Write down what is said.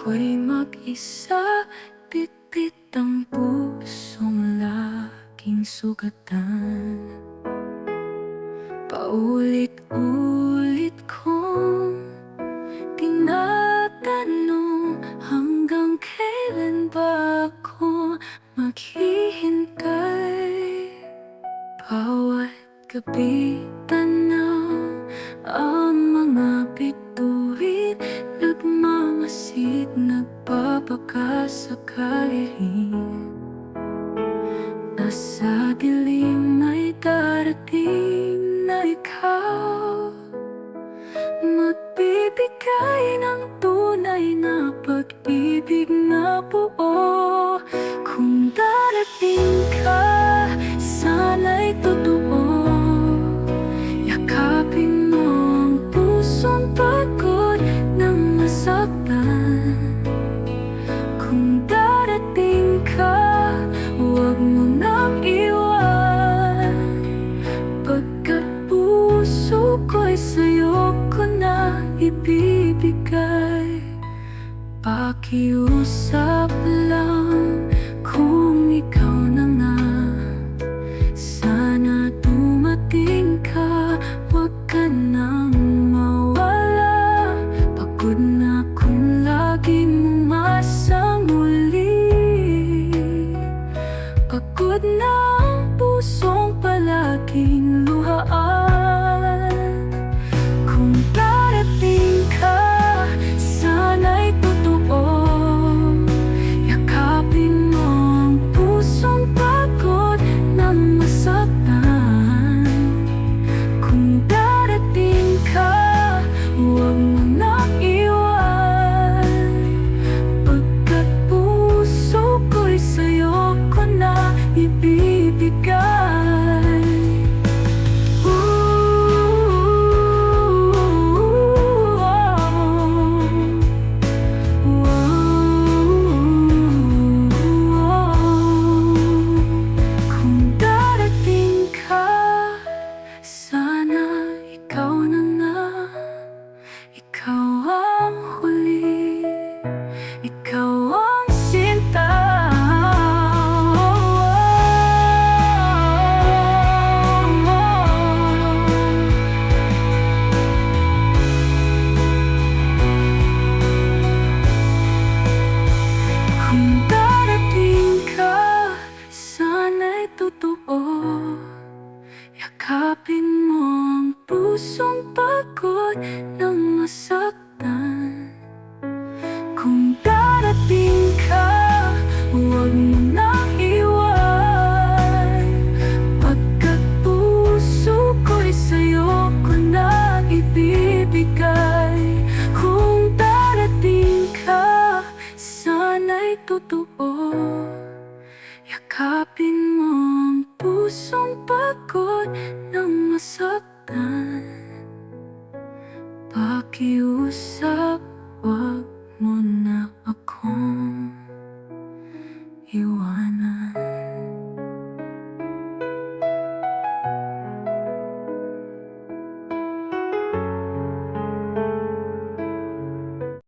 ako'y mag-isa, bitbit ang pusong laging sugatan. Paulit-ulit kong tinatanong, hanggang kailan ba ako maghihintay? Bawat gabi tanaw ang mga bituin, nagmamasid, nagbabaka sa kalihim. Nasa dilim ay darating na ikaw, magbibigay ng tunay na pag-ibig na buo. Kung darating ka, sana'y totoo. Yakapin mo ang pusong pagod ng masaktan. Kung darating ka, huwag mo nang iwan, pagkat puso ko'y sa'yo ko na ibibigay. Pakiusap lang kung ikaw na nga, sana dumating ka, huwag ka nang mawala. Pagod na kung laging umasang muli, pagod na ang pusong palaging luhaan. Kung darating ka, sana'y totoo. Yakapin mo ang pusong pagod ng masaktan. Kung darating ka, huwag mo nang iwan, pagkat puso ko'y sa'yo ko na ibibigay. Kung darating ka, sana ikaw na nga. Ikaw ang huli, ikaw ang sinta. Kung darating ka, sana'y totoo. Yakapin mo ang pusong pagod ng masaktan. Kung darating ka, huwag mo nang iwan, pagkat puso ko'y sa'yo ko na ibibigay. Kung darating ka, sana'y totoo. Yakapin mo ang pusong pagod ng masaktan. Pakiusap